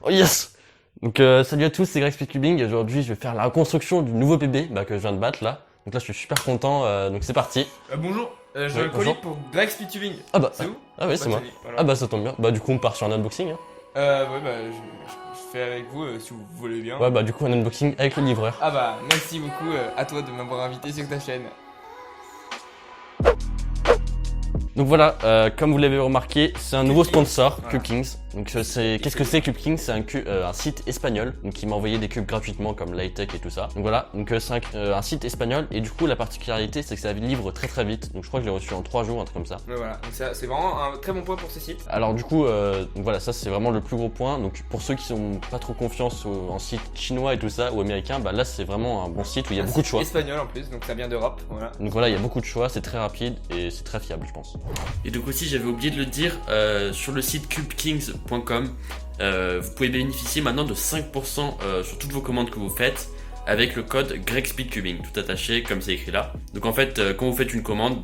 Oh yes. Donc salut à tous, c'est Greg Speedcubing et aujourd'hui je vais faire la reconstruction du nouveau bébé que je viens de battre là. Donc là je suis super content, donc c'est parti. Bonjour, je Oui, colis bonjour. pour Greg Speedtubing. Ah bah, C'est où? ah oui c'est moi. salut, voilà. Ah bah ça tombe bien. Bah du coup on part sur un unboxing. Hein. Ouais, bah je fais avec vous si vous voulez bien. Ouais bah du coup un unboxing avec le livreur. Ah bah merci beaucoup à toi de m'avoir invité sur ta chaîne. Donc voilà, comme vous l'avez remarqué, c'est un nouveau Cube Kings, sponsor, voilà. Cube Kings. Donc qu'est-ce que c'est Cube Kings? C'est un site espagnol, donc qui m'a envoyé des cubes gratuitement comme Lightech et tout ça. Donc voilà, donc c'est un site espagnol et du coup la particularité c'est que ça livre très très vite. Donc je crois que je l'ai reçu en 3 jours, un truc comme ça. Ouais, voilà, donc ça c'est vraiment un très bon point pour ce site. Alors du coup, donc voilà, ça c'est vraiment le plus gros point. Donc pour ceux qui sont pas trop confiance en site chinois et tout ça ou américain, bah là c'est vraiment un bon site où il y a beaucoup de choix. Espagnol en plus, donc ça vient d'Europe, voilà. Donc voilà, il y a beaucoup de choix, c'est très rapide et c'est très fiable je pense. Et donc aussi j'avais oublié de le dire, sur le site cubekings.com, vous pouvez bénéficier maintenant de 5% sur toutes vos commandes que vous faites avec le code GregSpeedCubing, tout attaché comme c'est écrit là. Donc en fait, quand vous faites une commande,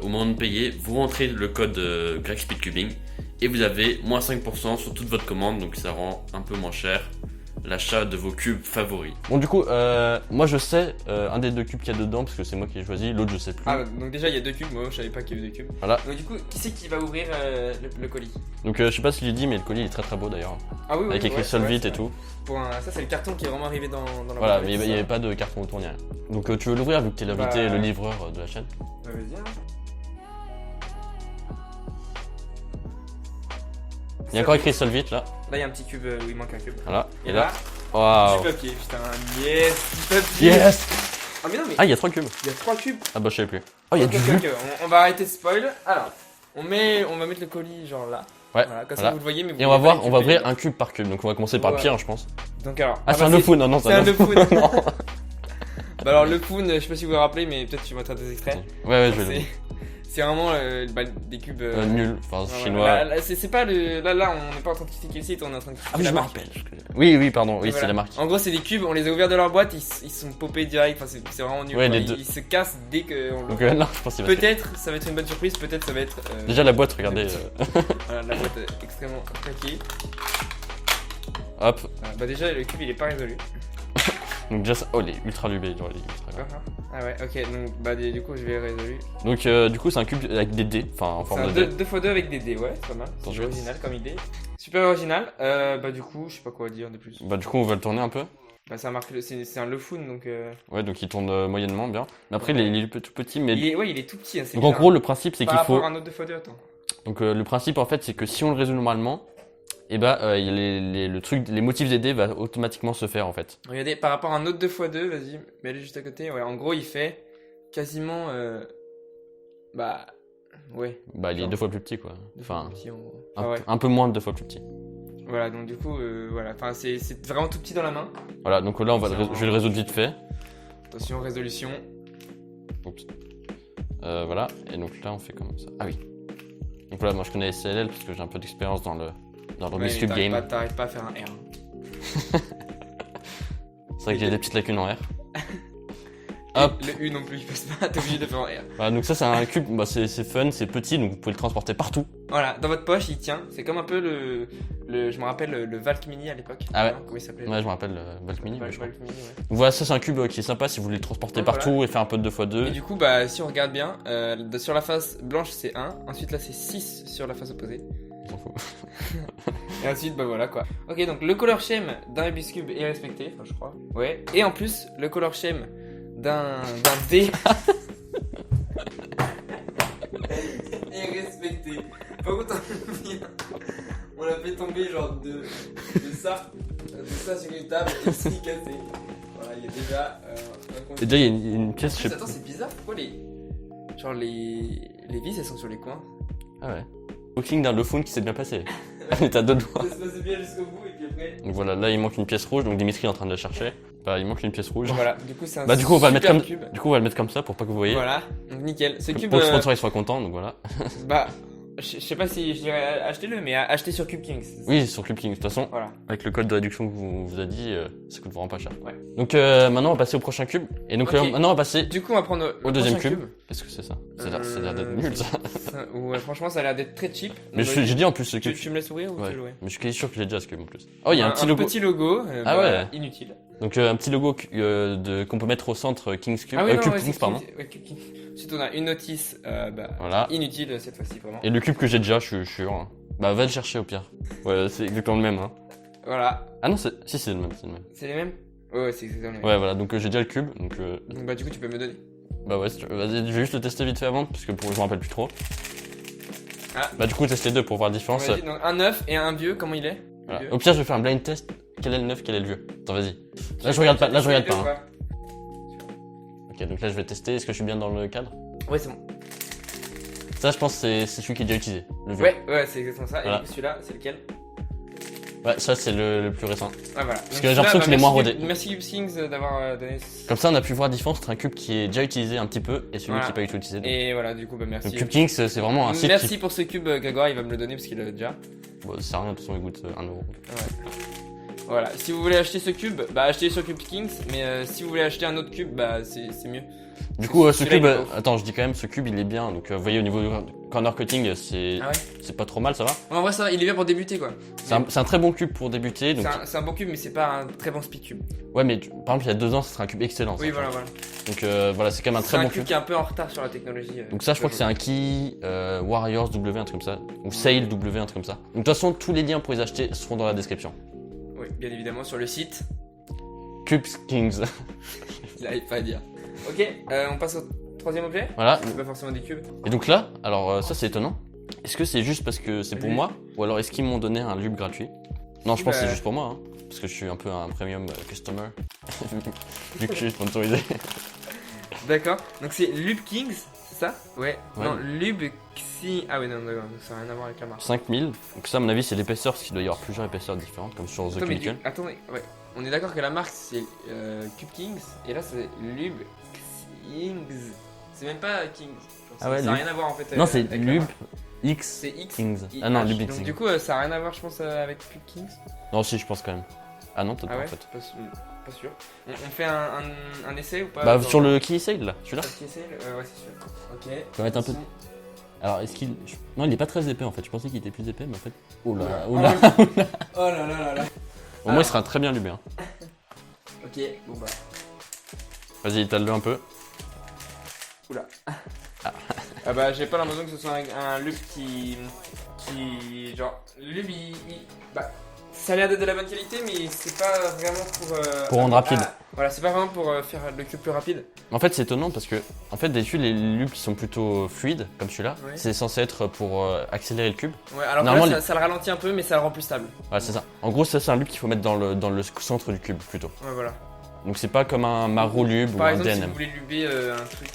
au moment de payer, vous rentrez le code GregSpeedCubing et vous avez moins 5% sur toute votre commande, donc ça rend un peu moins cher l'achat de vos cubes favoris. Bon du coup, moi je sais un des 2 cubes qu'il y a dedans parce que c'est moi qui ai choisi, l'autre je sais plus. Ah donc déjà il y a 2 cubes, moi je savais pas qu'il y avait 2 cubes. Voilà. Donc du coup, qui c'est qui va ouvrir le colis? Donc je sais pas si je l'ai dit mais le colis il est très très beau d'ailleurs. Ah oui, Avec écrit ouais, Solvit c'est et vrai. tout. Ça c'est le carton qui est vraiment arrivé dans la Voilà, boîte mais avec il n'y ça. avait pas de carton autour ni rien. Donc tu veux l'ouvrir vu que t'es l'invité, le livreur de la chaîne. Ouais, vas-y, hein. Il y a encore écrit Solvit là. Là il y a un petit cube où il manque un cube. Voilà. Et Et là. Du Waouh. papier, putain, yes, du papier. Yes. Ah mais non mais Ah il y a 3 cubes. il y a 3 cubes. Ah bah je savais plus. Oh il y a Ok, du ok, jus. ok, on va arrêter de spoil. Alors, on va mettre le colis genre là. Ouais. Voilà, comme ça Voilà. vous le voyez mais vous Et on va voyez voir, pas on les va cubes, ouvrir mais- un cube par cube. Donc on va commencer par le Voilà. pire je pense. Donc alors. Ah c'est bah, un Lefun, non C'est un Lefun. Lefun. Bah alors Lefun, je sais pas si vous vous rappelez mais peut-être tu mettras des extraits. Ouais je vais le C'est vraiment des cubes nul, enfin voilà. chinois. Là, c'est pas le. Là, on n'est pas en train de critiquer le site, on est en train de critiquer Ah oui la je me marque. rappelle. Oui pardon, oui Voilà. c'est la marque. En gros, c'est des cubes, on les a ouverts de leur boîte, ils sont popés direct, enfin, c'est vraiment nul. Ouais, quoi. les deux. Ils se cassent dès que. Donc non je pense qu'il va se- Peut-être ça va être une bonne surprise, peut-être ça va être. Déjà la boîte regardez. Voilà, la boîte est extrêmement craquée. Hop. Voilà, bah déjà, le cube il est pas résolu. Donc déjà ça. Oh il est ultra lubé, genre il est ultra grave. Ah ouais, ok, donc bah du coup, je vais résolu. Donc du coup c'est un cube avec des dés, enfin en C'est forme un de dés. 2x2 avec des dés, ouais, c'est pas mal. Attends, C'est je vais- original comme idée. Super original. Bah du coup, je sais pas quoi dire de plus. Bah du coup on va le tourner un peu. Bah ça marque, c'est un Lefun donc. Ouais donc il tourne moyennement bien. Mais après il est tout petit mais. Il est tout petit, hein, c'est Donc en bizarre. gros le principe c'est Par qu'il faut. rapport à un autre 2x2, attends. Donc le principe en fait c'est que si on le résout normalement, et les motifs des dés va automatiquement se faire en fait. Regardez, par rapport à un autre 2x2, vas-y, mets-le juste à côté. Ouais, en gros, il fait quasiment. Bah. Ouais. Bah il est Genre. 2 fois plus petit quoi. Deux fois Enfin plus petit, en gros. un, Ah ouais. un peu moins de 2 fois plus petit. Voilà, donc du coup, voilà. Enfin, c'est vraiment tout petit dans la main. Voilà donc là je vais le résoudre vite fait. Attention, résolution. Oups. Voilà et donc là on fait comme ça. Ah oui. Donc voilà moi je connais SLL parce que j'ai un peu d'expérience dans le Rubik's Cube game. T'arrêtes pas à faire un R. C'est vrai que j'ai des petites lacunes en R. Hop. Le U non plus, il passe pas, t'es obligé de faire un R. Voilà, donc ça c'est un cube, c'est fun, c'est petit donc vous pouvez le transporter partout. Voilà, dans votre poche, il tient. C'est comme un peu je me rappelle le Valk Mini à l'époque. Ah ouais. Non, comment il s'appelait? Ouais je me rappelle Valk Mini. Valk je crois. Mini, ouais. Donc voilà ça c'est un cube qui est sympa si vous voulez le transporter Ouais, partout voilà. et faire un peu de 2x2. Et du coup, bah, si on regarde bien, sur la face blanche c'est 1, ensuite là c'est 6 sur la face opposée. On s'en fout. Et ensuite, bah voilà quoi. Ok, donc le color scheme d'un Rubik's Cube est respecté, enfin je crois. Ouais. Et en plus, le color scheme d'un dé est respecté. Par contre, on l'a fait tomber genre de ça sur une table et c'est cassé. Voilà, il y a déjà un Et déjà il y a une pièce, je sais pas. Attends, c'est bizarre, pourquoi les vis elles sont sur les coins? Ah ouais. Unboxing d'un Lefun qui s'est bien passé. T'as 2 doigts. Ça se passe bien jusqu'au bout et puis après. Donc voilà, là il manque une pièce rouge, donc Dimitri est en train de la chercher. Bah il manque une pièce rouge. Voilà, du coup c'est un Bah du coup on va le mettre super comme cube. Du coup on va le mettre comme ça pour pas que vous voyez. Voilà, donc nickel. Ce cube, Pour que le sponsor il soit content, donc voilà. bah, je sais pas si je dirais achetez-le, mais achetez sur Cube Kings. Oui, sur Club King. De toute façon, Voilà. avec le code de réduction que vous a dit, ça coûte vraiment pas cher. Ouais. Donc maintenant, on va passer au prochain cube. Et donc Ok. maintenant, on va passer Du coup, on va prendre au le deuxième prochain cube. Qu'est-ce que c'est ça Ça a l'air d'être nul, ça. Ouais, franchement, ça a l'air d'être très cheap. Mais Donc, j'ai dit en plus ce cube. tu me laisses ouvrir ou Ouais. tu le louer? Mais je suis quasi sûr que j'ai déjà ce cube en plus. Oh, il y a un petit logo. Petit logo. Ah ouais. Inutile. Donc un petit logo qu'on peut mettre au centre King's Cube. Ah oui, non, Cube ouais, Kings, c'est pardon. ouais, Cube Kings. Ensuite, on a une notice Voilà. inutile cette fois-ci, vraiment. Et le cube que j'ai déjà, je suis sûr. Hein. Bah va le chercher au pire. Ouais, c'est exactement le même. Hein. Voilà. Ah non, si c'est le même, c'est le même. C'est les mêmes? Ouais, c'est exactement les mêmes. Ouais, voilà, donc j'ai déjà le cube. Donc Donc, du coup, tu peux me donner. bah ouais, si tu veux. Vas-y, je vais juste le tester vite fait avant, parce que je me rappelle plus trop. Ah. Bah du coup, teste les deux pour voir la différence. Vas-y, donc un neuf et un vieux, comment il est? Voilà. Vieux. Au pire, je vais faire un blind test. Quel est le neuf, quel est le vieux? Attends, vas-y. Là, je regarde pas. Là, je regarde pas. Hein. Ok, donc là, je vais tester. Est-ce que je suis bien dans le cadre? Ouais, c'est bon. Ça, je pense que c'est celui qui est déjà utilisé. Le vieux. Ouais, c'est exactement ça. Voilà. Et du coup, celui-là, c'est lequel? Ouais, ça, c'est le plus récent. Ah, voilà. Parce que j'ai l'impression qu'il est moins rodé. Merci Cube Kings d'avoir donné. Comme ça, on a pu voir la différence entre un cube qui est déjà utilisé un petit peu et celui Voilà. qui n'est pas du tout utilisé. Donc, Et voilà, du coup, bah merci. donc Cube Kings, c'est vraiment un site Merci qui... pour ce cube, Grégoire, il va me le donner parce qu'il l'a déjà. Bon, ça sert à rien, de toute façon, il coûte 1€. Voilà, si vous voulez acheter ce cube, bah achetez sur Cube Kings, mais si vous voulez acheter un autre cube, bah c'est mieux. Du coup, ce Celui-là, cube, il est beau. attends, je dis quand même, ce cube, il est bien. Donc, vous voyez, au niveau du corner cutting, c'est Ah ouais? c'est pas trop mal, ça va. En vrai, ça, il est bien pour débuter quoi. C'est un très bon cube pour débuter. Donc, C'est un bon cube, mais c'est pas un très bon speed cube. ouais, mais par exemple, il y a 2 ans, ce serait un cube excellent. Oui, ça, voilà, tu vois. voilà. Donc, voilà, c'est quand même un C'est très un bon cube cube. qui est un peu en retard sur la technologie. Donc, ça, je crois que c'est un Key Warriors W, un truc comme ça. Ou Sail W, un truc comme ça. Donc, de toute façon, tous les liens pour les acheter seront dans la description. Oui, bien évidemment, sur le site. Cube Kings. Il n'arrive pas à dire. Ok, on passe au troisième objet. Voilà. C'est pas forcément des cubes. Et donc là, alors ça c'est étonnant. Est-ce que c'est juste parce que c'est pour Oui. moi ou alors est-ce qu'ils m'ont donné un lube gratuit? Non, je pense que Bah. c'est juste pour moi, hein, parce que je suis un peu un premium customer, vu que je suis sponsorisé. D'accord, donc c'est Lube Kings, c'est ça? Ouais. Ouais. Non, Lube Xi. Ah ouais, non, d'accord, donc ça n'a rien à voir avec la marque. 5000. Donc ça, à mon avis, c'est l'épaisseur, parce qu'il doit y avoir plusieurs épaisseurs différentes, comme sur The Attends, mais Cubicle. attendez, ouais. On est d'accord que la marque c'est Cube Kings et là c'est Lube Kings. C'est même pas Kings. Genre, Ah ouais, ça n'a Lube. rien à voir en fait. Non, c'est avec la lube marque. X C'est X. Kings. I- Ah non, H. lube X Donc Kings. du coup, ça n'a rien à voir, je pense, avec Cube Kings. Non, si, je pense quand même. Ah non, peut-être Ah pas ouais en fait. Pas sûr. On fait un essai ou pas? Bah, genre- sur le Key Sail là, celui-là. Un petit essai ouais, c'est sûr. Ok. On va mettre un peu. Alors, est-ce qu'il. Non, il est pas très épais en fait. Je pensais qu'il était plus épais, mais en fait. Oh là, oh là. Oh là là là là. Au moins, il sera très bien lubé. Hein. Ok, bon bah. Vas-y, étale-le un peu. Oula. Ah bah j'ai pas l'impression que ce soit un lube qui genre le lube bah ça a l'air d'être de la bonne qualité mais c'est pas vraiment Pour rendre rapide. Voilà, c'est pas vraiment pour faire le cube plus rapide. En fait, c'est étonnant parce que, en fait, d'habitude, les lubes qui sont plutôt fluides, comme celui-là, Ouais. c'est censé être pour accélérer le cube. Ouais, alors que Normalement, là, ça le ralentit un peu mais ça le rend plus stable. Ouais, c'est ça. En gros, ça, c'est un lube qu'il faut mettre dans le centre du cube plutôt. Ouais, voilà. Donc, c'est pas comme un Maro lube ou Par un exemple, si DNM. vous voulez luber un truc,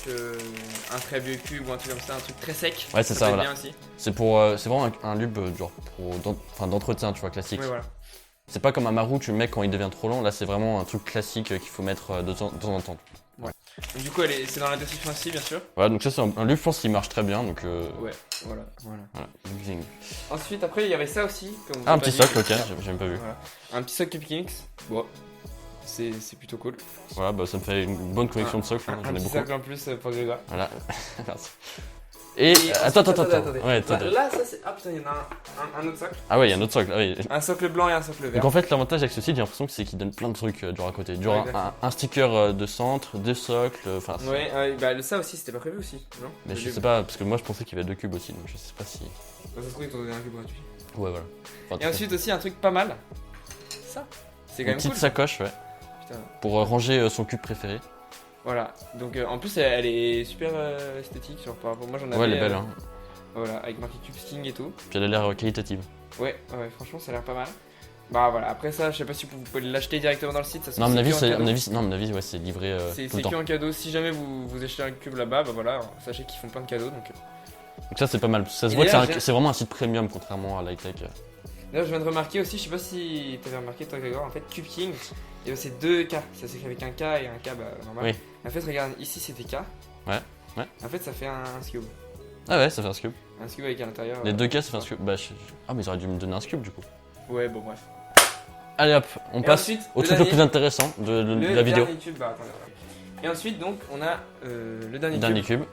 un très vieux cube ou un truc comme ça, un truc très sec. Ouais, c'est ça, peut être voilà. bien aussi. C'est vraiment un lube genre d'entretien, tu vois, classique. Ouais, voilà. C'est pas comme un Maro, tu le mets quand il devient trop long. Là, c'est vraiment un truc classique qu'il faut mettre de temps en temps. Donc, du coup, c'est dans la description aussi, bien sûr. Voilà, donc ça, c'est un lube, je pense, qui marche très bien. Donc, Ouais, voilà. voilà. Using. Ensuite, après, il y avait ça aussi. Comme vous Ah, un avez petit pas socle, dit. ok, j'ai même pas vu. Voilà. Un petit socle Cube Kings. Bon, c'est plutôt cool. Voilà, bah, ça me fait une bonne connexion de socle, hein, Un j'en ai petit beaucoup. socle en plus pour Grégoire. Voilà, merci. Et attends. Ouais, attends. Là, ça c'est. Ah putain, il y en a un autre socle. Ah ouais, il y a un autre socle. Ah oui. Un socle blanc et un socle vert. Donc en fait, l'avantage avec ce site, j'ai l'impression que c'est qu'il donne plein de trucs genre à côté. Genre Ouais, exactement. un sticker de centre, 2 socles, enfin. Ouais, bah ça aussi, c'était pas prévu aussi, non? Mais Le je lube. sais pas, parce que moi je pensais qu'il y avait 2 cubes aussi, donc je sais pas si. Bah, ça se trouve, ils t'ont donné un cube gratuit. Ouais, voilà. Enfin, en tout Et cas, ensuite, aussi, un truc pas mal. Ça. C'est quand une même petite cool. sacoche, ouais. Putain. Pour ranger son cube préféré. Voilà. Donc, en plus, elle est super esthétique. Genre, par rapport. Moi, j'en avais. Ouais, elle est belle, hein. Voilà, avec marqué Cube Sting et tout. Puis elle a l'air qualitative. Ouais, franchement, ça a l'air pas mal. Bah voilà, après ça, je sais pas si vous pouvez l'acheter directement dans le site. Ça se Non, à fait mon avis, que en c'est, à cadeau. mon avis, non, à mon avis, ouais, c'est livré C'est tout le temps. que en cadeau. Si jamais vous achetez un cube là-bas, bah voilà, sachez qu'ils font plein de cadeaux. Donc Donc ça, c'est pas mal. Ça se Et voit que d'ailleurs, c'est vraiment un site premium, contrairement à Lightech. là, je viens de remarquer aussi, je sais pas si t'avais remarqué toi, Grégoire, en fait, Cube King, et ben, c'est 2 K. Ça s'écrit avec un K et un K bah, normal. Oui. En fait, regarde, ici c'était K. Ouais. En fait, ça fait un cube. Ah ouais, ça fait un scoop. Un scoop avec à l'intérieur. Les deux cas, ça fait un scoop. Bah, ah, mais ils auraient dû me donner un scoop du coup. Ouais, bon, bref. Allez hop, on passe ensuite, au truc le plus intéressant de la vidéo. Cube. Bah, attendez, et ensuite, donc, on a le dernier cube. Cube.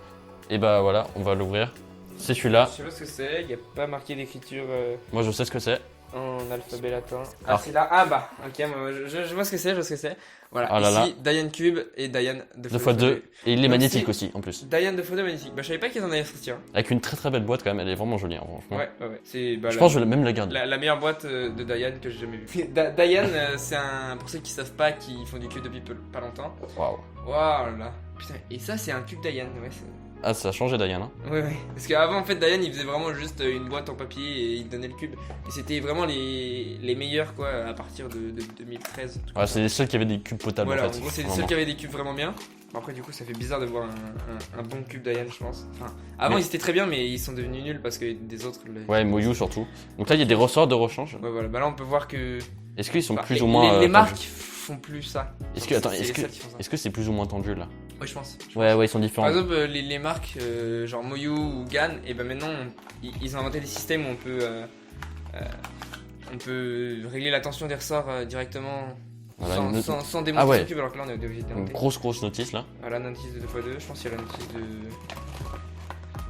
Et bah voilà, on va l'ouvrir. C'est celui-là. Je sais pas ce que c'est, il n'y a pas marqué d'écriture Moi je sais ce que c'est. en alphabet latin. Ah, Alors. c'est là. Ah bah, ok, moi, je vois ce que c'est, Voilà, Oh là là. ici, Diane Cube et Diane 2x2. Et il est Donc, magnétique c'est- aussi en plus. Diane 2x2 magnifique. Bah, je savais pas qu'ils en avaient sorti. Hein. Avec une très très belle boîte quand même, elle est vraiment jolie, hein, franchement. Ouais. C'est bah, Je pense que je vais même la garder. la meilleure boîte de Diane que j'ai jamais vue. Diane, c'est pour ceux qui savent pas, qui font du cube depuis pas longtemps. Waouh. Waouh là. Putain, et ça, c'est un cube Diane. Ouais, Ah, ça a changé Diane. Hein. Ouais. Parce qu'avant, en fait, Diane, il faisait vraiment juste une boîte en papier et il donnait le cube. Et c'était vraiment les meilleurs, quoi, à partir de 2013. Ouais, c'est les seuls qui avaient des cubes potables Voilà, en fait. en gros, c'est les vraiment. seuls qui avaient des cubes vraiment bien. Bon, après, du coup, ça fait bizarre de voir un bon cube Diane, je pense. Enfin, avant, Mais- ils étaient très bien, mais ils sont devenus nuls parce que des autres. Ouais, Moyu surtout. Donc là, il y a des ressorts de rechange. Ouais, voilà. Bah là, on peut voir que. Est-ce qu'ils sont Bah, plus ou moins. Les tendus marques font plus ça. Est-ce que, attends, C'est est-ce les que, seuls qui font ça. est-ce que c'est plus ou moins tendu là? Ouais, je pense. Ouais, ils sont différents. Par exemple, les marques genre Moyu ou Gan, et ben maintenant ils ont inventé des systèmes où on peut régler la tension des ressorts directement Voilà, sans démonter Ah ouais. son cube, alors que là on est obligé de une démonter. grosse notice là. Voilà, la notice de 2x2, je pense qu'il y a la notice de.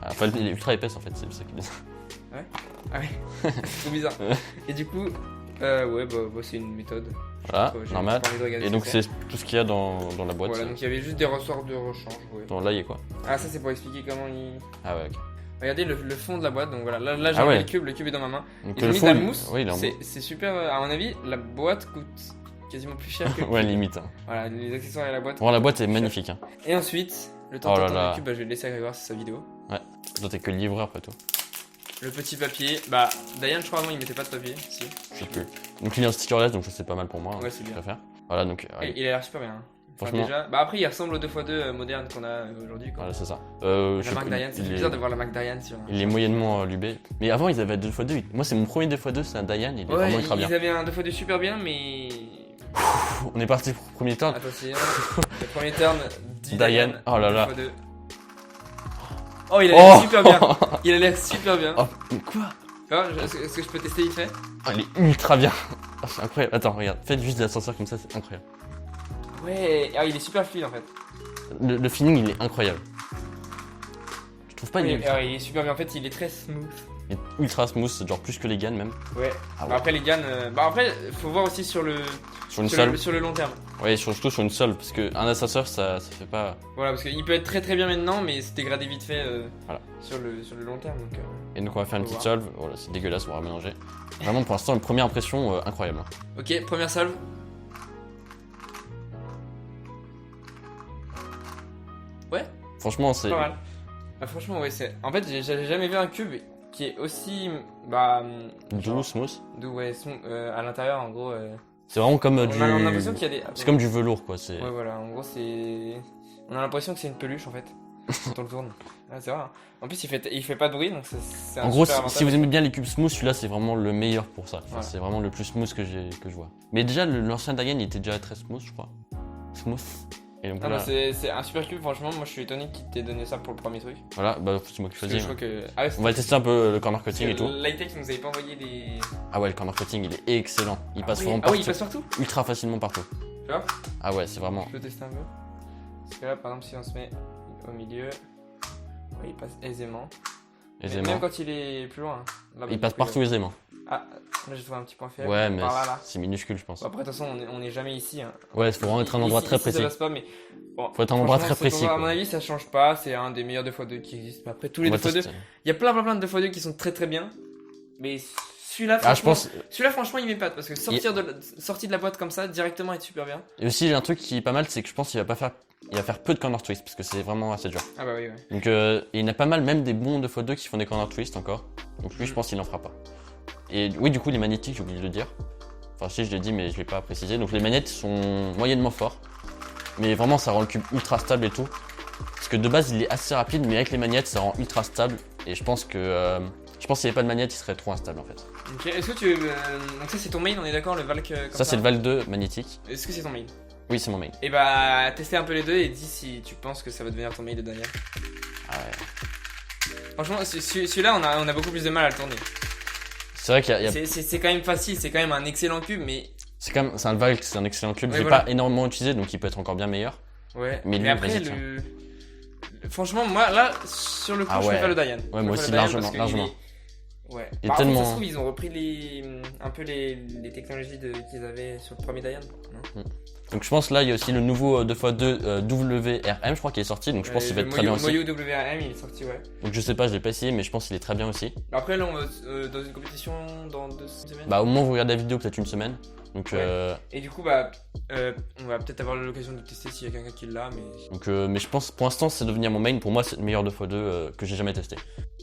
Ah, enfin, elle est ultra épaisse en fait, c'est ça qui est bien. Ah ouais, c'est trop bizarre. Et du coup, ouais, bah c'est une méthode. Voilà, J'ai normal. pas envie de regarder Et ce donc que c'est tout ce qu'il y a dans la boîte. Voilà, donc il y avait juste des ressorts de rechange. Ouais. Dans là, il y a quoi? Ah, ça c'est pour expliquer comment il. Ah ouais, ok. Regardez le fond de la boîte, donc voilà, là j'ai Ah enlevé ouais. le cube est dans ma main. Donc Ils ont le mis fond, de la mousse, oui, il est en c'est super, à mon avis, la boîte coûte quasiment plus cher que le Ouais, cube. limite. Hein. Voilà, les accessoires et la boîte. Bon, la boîte est magnifique. Hein. Et ensuite, le temps Oh là d'attendre là. le cube, bah, je vais le laisser à Grégoire, c'est sa vidéo. Toi, t'es que le livreur après tout. Le petit papier, bah, Diane, je crois avant il mettait pas de papier, si. Je sais plus. Donc il est en stickerless, donc ça c'est pas mal pour moi. Ouais, c'est bien. Je préfère. Voilà, donc. Et il a l'air super bien. Hein. Enfin, Franchement. déjà, bah après il ressemble au 2x2 moderne qu'on a aujourd'hui. Quoi. Voilà, c'est ça. La je sais marque pas, Diane, c'est il est- bizarre de voir la marque Diane sur un. Il est moyennement lubé. Mais avant, ils avaient 2x2. Moi, c'est mon premier 2x2, c'est un Diane. Il est Ouais, vraiment ultra ils bien. avaient un 2x2 super bien, mais. On est parti pour le premier turn. Attention, le premier turn dit Diane, oh là là. 2x2. Oh, il a l'air super bien. Il a l'air super bien. Oh, mais quoi? Est-ce que je peux tester vite fait? Oh, il est ultra bien. Oh, c'est incroyable. Attends, regarde. Faites juste des ascenseurs comme ça, c'est incroyable. Ouais, ah, il est super fluide en fait. Le feeling, il est incroyable. Je trouve pas Oui, il est il est super bien. En fait, il est très smooth. il est ultra smooth, genre plus que les GAN même. Ouais. Ah ouais. Bah, après, les GAN. Bah, après, faut voir aussi sur le, Sur une sur seule. le, sur le long terme. Ouais, surtout sur une seule, parce qu'un ascenseur, ça fait pas. Voilà, parce qu'il peut être très très bien maintenant, mais se dégrader vite fait Voilà. sur le long terme. Donc, Et donc on va faire une Faut petite voir. solve. Voilà, c'est dégueulasse, on va mélanger. Vraiment, pour l'instant, une première impression incroyable. Ok, première salve. Ouais, Franchement, c'est. pas mal. Ah, franchement, ouais, c'est. En fait, j'avais jamais vu un cube qui est aussi. Bah. Doux, smooth. Doux, ouais, à l'intérieur, en gros. C'est vraiment comme On du. a l'impression qu'il y a des. C'est comme du velours, quoi. C'est. Ouais, voilà, en gros, c'est. On a l'impression que c'est une peluche en fait. Quand on le tourne. Ah, c'est vrai. Hein. En plus, il fait pas de bruit, donc c'est un En gros, super si avantage. vous aimez bien les cubes smooth, celui-là c'est vraiment le meilleur pour ça. Enfin, Voilà. c'est vraiment le plus smooth que je vois. Mais déjà, l'ancien Diane il était déjà très smooth, je crois. Smooth. Et donc Non, voilà, non, c'est un super cube, franchement. Moi, je suis étonné qu'il t'ait donné ça pour le premier truc. voilà, bah c'est moi qui Parce que choisis. je hein. crois que. Ah, ouais, On va tester un peu le corner cutting et tout. Lightech, il nous avait pas envoyé des. Ah ouais, le corner cutting il est excellent. Il passe vraiment Ah oui, partout. il passe partout. Ultra facilement partout. Tu vois? Ah ouais, c'est vraiment. Je peux tester un peu. Parce que là, par exemple, si on se met au milieu, ouais, il passe aisément. Aisément. Même quand il est plus loin. Hein. Là, Il passe partout aisément. Ah, là, j'ai trouvé un petit point faible. Ouais, mais Par là. c'est minuscule, je pense. Bon, après, de toute façon, on est jamais ici. Hein. Ouais, il faut vraiment être un endroit Ici, très ici, précis. Ça passe pas, mais. Bon, Faut être un endroit franchement, très précis. À quoi. mon avis, ça change pas. C'est un des meilleurs 2x2 qui existent. Mais après, tous les On va 2x2. tester. Il y a plein de 2x2 qui sont très très bien. Mais celui-là, Ah, je franchement, pense. celui-là, franchement, il m'épate. Parce que sorti de la boîte comme ça, directement, est super bien. Et aussi, un truc qui est pas mal, c'est que je pense qu'il va pas faire. Il va faire peu de corner twist parce que c'est vraiment assez dur. Ah bah oui, ouais. Donc il y en a pas mal, même des bons 2x2 qui font des corner twist encore. Donc lui, je pense qu'il en fera pas. Et oui, du coup, les magnétiques, j'ai oublié de le dire. Enfin, si, je l'ai dit, mais je l'ai pas précisé. Donc les manettes sont moyennement forts. Mais vraiment, ça rend le cube ultra stable et tout. Parce que de base, il est assez rapide, mais avec les magnettes, ça rend ultra stable. Et je pense que. Je pense qu'il n'y avait pas de magnettes, il serait trop instable en fait. Ok, est-ce que tu. Donc, ça, c'est ton main, on est d'accord, le Valk comme Ça, c'est le Val 2 magnétique. Est-ce que c'est ton main? Oui, c'est mon main. Et bah, testez un peu les deux et dis si tu penses que ça va devenir ton main de derrière. Ah ouais. Franchement, celui-là, on a beaucoup plus de mal à le tourner. C'est vrai qu'il y a... C'est quand même facile, c'est quand même un excellent cube, mais... C'est un Valk, c'est un excellent cube. Ouais, J'ai voilà. pas énormément utilisé, donc il peut être encore bien meilleur. Ouais, mais lui, après, vas-y, tiens. franchement, moi, là, sur le coup, Ah je ouais. préfère le Dayan. Ouais, moi aussi, largement. Ouais. Il est Bah, en fait, tellement- ça se trouve, ils ont repris un peu les technologies qu'ils avaient sur le premier Dayan. Non Donc je pense là, il y a aussi le nouveau 2x2 WRM, je crois qu'il est sorti, donc je pense qu'il va être très bien aussi. Le Moyo WRM, il est sorti, ouais. Donc je sais pas, je l'ai pas essayé, mais je pense qu'il est très bien aussi. Après, là, on va dans une compétition dans 2 semaines. Bah au moment où vous regardez la vidéo, peut-être une semaine. Donc, Ouais. Et du coup, bah, on va peut-être avoir l'occasion de tester s'il y a quelqu'un qui l'a, mais... mais je pense pour l'instant c'est devenir mon main. Pour moi c'est le meilleur 2x2 que j'ai jamais testé.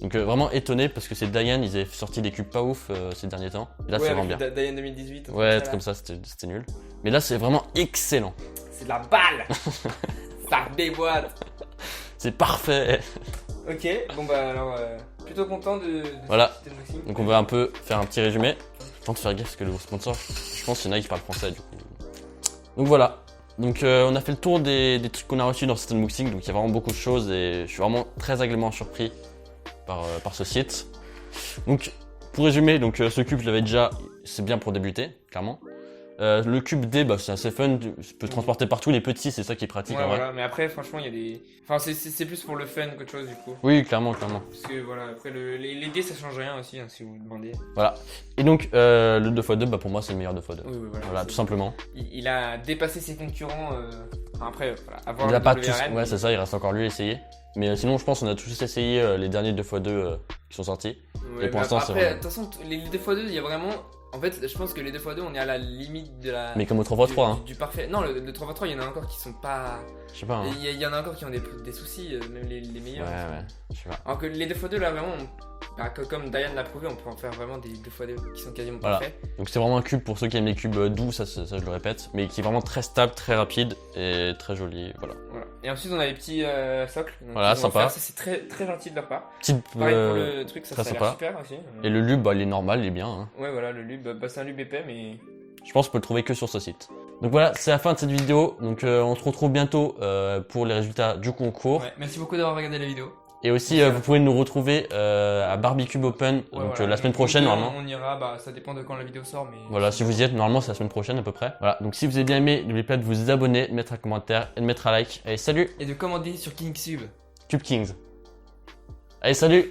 Donc vraiment étonné parce que c'est Dayan, ils avaient sorti des cubes pas ouf ces derniers temps. Et là ouais, c'est vraiment bien. Dayan 2018. Ouais, comme ça c'était nul. Mais là c'est vraiment excellent. C'est de la balle. Ça déboîte. C'est parfait. Ok, bon bah alors, plutôt content de Voilà. tester le unboxing. Donc on va un peu faire un petit résumé. Tente de faire gaffe parce que le sponsor, je pense qu'il y en a qui parlent français du coup. Donc voilà. Donc on a fait le tour des trucs qu'on a reçus dans cet unboxing. Donc il y a vraiment beaucoup de choses et je suis vraiment très agréablement surpris par ce site. Donc pour résumer, donc ce cube je l'avais déjà, c'est bien pour débuter, clairement. Le cube D, bah, c'est assez fun, tu peux le transporter partout, les petits c'est ça qui est pratique Ouais, en vrai. voilà, mais après franchement il y a des... Enfin c'est plus pour le fun qu'autre chose du coup. Oui, clairement. Parce que voilà, après les dés ça change rien aussi hein, si vous demandez. Voilà. Et donc le 2x2, bah, pour moi c'est le meilleur 2x2. Oui, Voilà, tout simplement. Il a dépassé ses concurrents, enfin, après voilà, avoir Il le a pas WRM, tous, ouais c'est ça, il reste encore lui à essayer. Mais sinon je pense qu'on a tous essayé les derniers 2x2 qui sont sortis. Ouais, Et pour mais l'instant, c'est après, vraiment- de toute façon, les 2x2, il y a vraiment... En fait, je pense que les 2x2, on est à la limite de la... Mais comme au 3x3, hein. Du parfait. Non, le 3x3, il y en a encore qui sont pas... Je sais pas. Hein. Il y en a encore qui ont des soucis, même les meilleurs. Ouais, je sais pas. Alors que les 2x2, là, vraiment, comme Diane l'a prouvé, on peut en faire vraiment des 2x2 qui sont quasiment Voilà. parfaits. Donc c'est vraiment un cube pour ceux qui aiment les cubes doux, ça je le répète, mais qui est vraiment très stable, très rapide et très joli. Voilà. Voilà. Et ensuite, on a les petits socles. Donc, Voilà, ils vont sympa. faire. Ça, c'est très, très gentil de leur part. Petite, Pareil pour le truc, ça très a l'air sympa. super aussi. Et le lube, bah, il est normal, il est bien. Hein. Ouais, voilà, le lube, bah, c'est un lube épais, mais... Je pense qu'on peut le trouver que sur ce site. Donc voilà, c'est la fin de cette vidéo. Donc on se retrouve bientôt pour les résultats du concours. Ouais, merci beaucoup d'avoir regardé la vidéo. Et aussi, vous pouvez nous retrouver à Barbie Cube Open Ouais, donc, voilà. la semaine prochaine normalement. On ira, bah ça dépend de quand la vidéo sort, mais... Voilà, si vous y êtes, normalement c'est la semaine prochaine à peu près. Voilà, donc si vous avez bien aimé, n'oubliez pas de vous abonner, de mettre un commentaire et de mettre un like. Allez, salut Et de commander sur KingsSub. Cube Kings. Allez, salut